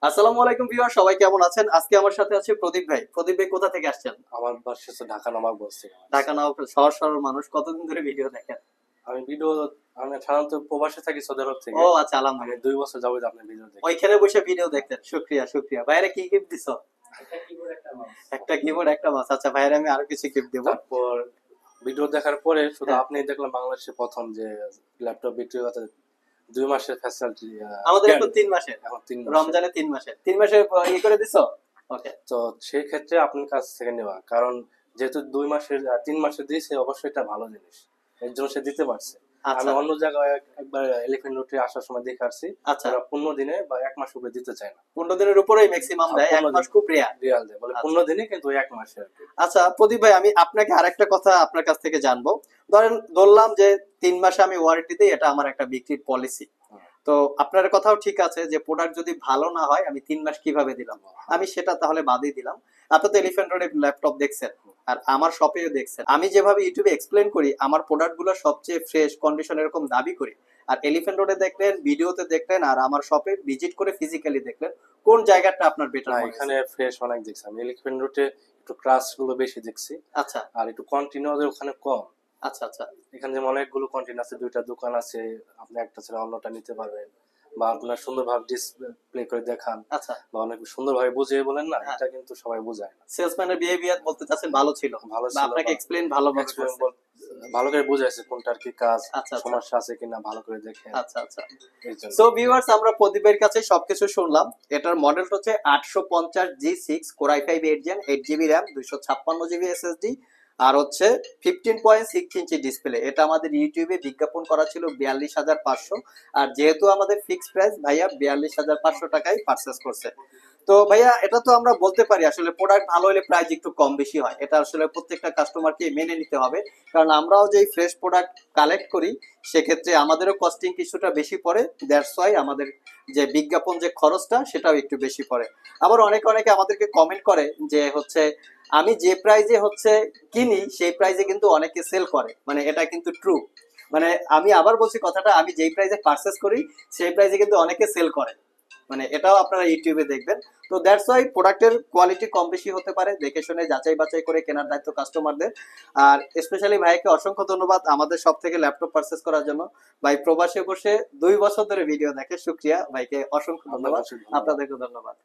আসসালামু আলাইকুম ভিউয়ার, সবাই কেমন আছেন? আজকে আমার সাথে আছে প্রদীপ ভাই। প্রদীপ ভাই কোথা থেকে আসছেন? আমার বাসা হচ্ছে ঢাকা নবাব বলছি। ঢাকা নবাব, সহজ সরল মানুষ। কতদিন ধরে ভিডিও দেখেন? আমি ভিডিও আমি সাধারণত প্রবাসে থাকি সৌদি আরব থেকে। ও আচ্ছা, আমি আলহামদুলিল্লাহ। 2 বছর যাবত আপনার ভিডিও দেখি। ওইখানে বসে ভিডিও দেখতেন? শুকরিয়া শুকরিয়া। ভাইরে কি গিফট দিছো? একটা কিবোর্ড একটা মাছ। আচ্ছা ভাইরে আমি আরো কিছু গিফট দেব। তারপর ভিডিও দেখার পরে শুধু হ্যাঁ। আপনি দেখলাম বাংলাদেশে প্রথম যে ল্যাপটপ বিক্রি করতে 2 মাসের ফ্যাসিলিটি। আমাদের এখন 3 মাসের, এখন 3 মাস রমজানে 3 মাসের 3 মাসের ই করে দিছো। ওকে। তো সেই ক্ষেত্রে আপনার কাছ থেকে নেওয়া, কারণ যেহেতু 2 মাসের 3 মাসের দিয়েছে, অবশ্যই এটা ভালো জিনিস, এর জন্য সে দিতে পারছে। আমি আচ্ছা অন্য জায়গায় একবার এলিফ্যান্ট রোডে আসার সময় দেখে আসছি, আচ্ছা। ওরা 15 দিনে বা 1 মাস উপরে দিতে চায় না। 15 দিনের উপরেই ম্যাক্সিমাম দেয়, 1 মাস খুব রেয়ার। রিয়াল দেয় বলে আচ্ছা 15 দিনে, কিন্তু 1 মাসে আর কি। আচ্ছা প্রদীপ ভাই, আমি আপনাকে আরেকটা কথা আপনার কাছ থেকে জানবো। ধরলাম যে 3 মাসে আমি ওয়ারেন্টি দিই, এটা আমার একটা বিক্রির পলিসি। তো আপনার কথাও ঠিক আছে যে প্রোডাক্ট যদি ভালো না হয় আমি 3 মাস কিভাবে দিলাম, আমি সেটা তাহলে বাদই দিলাম। আপনি তো এলিফ্যান্ট রোডে ল্যাপটপ দেখছেন আর আমার শপেও দেখছেন, আমি যেভাবে ইউটিউবে এক্সপ্লেন করি আমার প্রোডাক্ট গুলো সবচেয়ে ফ্রেশ কন্ডিশন এরকম দাবি করি। আর এলিফ্যান্ট রোডে দেখলেন, ভিডিওতে দেখলেন, আর আমার শপে ভিজিট করে ফিজিক্যালি দেখলেন, কোন জায়গাটা আপনার বেটার না, মনে এখানে হয়েছে? ফ্রেশ অনেক দেখছি আমি। এলিফ্যান্ট রোডে একটু ক্রাশ গুলো বেশি দেখছি, আচ্ছা আর একটু কন্টিনিউ ওখানে কম। আচ্ছা আচ্ছা এখানে যেমন অনেকগুলো কন্টিনিউ আছে, 2টা দোকান আছে, আপনি একটা ছেড়ে অন্যটা নিতে পারবেন, বা আপনার সুন্দরভাবে ডিসপ্লে করে দেখান, আচ্ছা। বা অনেক সুন্দরভাবে বুঝিয়ে বলেন না, হ্যাঁ। এটা কিন্তু সবাই বোঝায় না। সেলসম্যানের বিহেভিয়ার বলতে চাচ্ছেন ভালো ছিল, ভালো বা ছিল, আপনাকে বা এক্সপ্লেইন ভালোভাবে এক্সপ্লেন করছে। ভালো করে বুঝাইছে কোনটার কি কাজ, আচ্ছা আচ্ছা সমস্যা আছে কিনা ভালো করে দেখে। আচ্ছা আচ্ছা। এই জন্য সো ভিউয়ার্স, আমরা প্রদীপের কাছে সবকিছু শুনলাম। এটার মডেল হচ্ছে 850G6 Core i5 8 Gen, 8GB RAM, 256GB SSD, আর হচ্ছে 15.6 ইঞ্চি ডিসপ্লে। এটা আমাদের ইউটিউবে বিজ্ঞাপন করা ছিল 42,500, আর যেহেতু আমাদের ফিক্সড প্রাইস ভাইয়া 42,500 টাকায় পারচেস করছে। তো ভাইয়া এটা তো আমরা বলতে পারি আসলে প্রোডাক্ট ভালো হলে প্রাইস একটু কম বেশি হয়, এটা আসলে প্রত্যেকটা কাস্টমারকে মেনে নিতে হবে। কারণ আমরাও যেই ফ্রেশ প্রোডাক্ট কালেক্ট করি সেক্ষেত্রে আমাদেরও কস্টিং কিছুটা বেশি পড়ে, দ্যাটস ওয়াই আমাদের যে বিজ্ঞাপন যে খরচটা সেটাও একটু বেশি পড়ে। আবার অনেকে আমাদেরকে কমেন্ট করে যে হচ্ছে আমি যে প্রাইজে হচ্ছে কিনি সেই প্রাইজে কিন্তু অনেকে সেল করে, মানে এটা কিন্তু ট্রু। মানে আমি আবার বলছি কথাটা, আমি যেই প্রাইজে পারচেস করি সেই প্রাইজে কিন্তু অনেকে সেল করে, মানে এটাও আপনারা ইউটিউবে দেখবেন। তো দ্যাটস ওয়াই প্রোডাক্টের কোয়ালিটি কম বেশি হতে পারে, দেখে শুনে যাচাই বাছাই করে কেনার দায়িত্ব কাস্টমারদের। আর স্পেশালি ভাইকে অসংখ্য ধন্যবাদ আমাদের সব থেকে ল্যাপটপ পারচেস করার জন্য। ভাই প্রবাসে বসে 2 বছর ধরে ভিডিও দেখে, শুকরিয়া ভাইকে, অসংখ্য ধন্যবাদ। আপনাদেরকে ধন্যবাদ।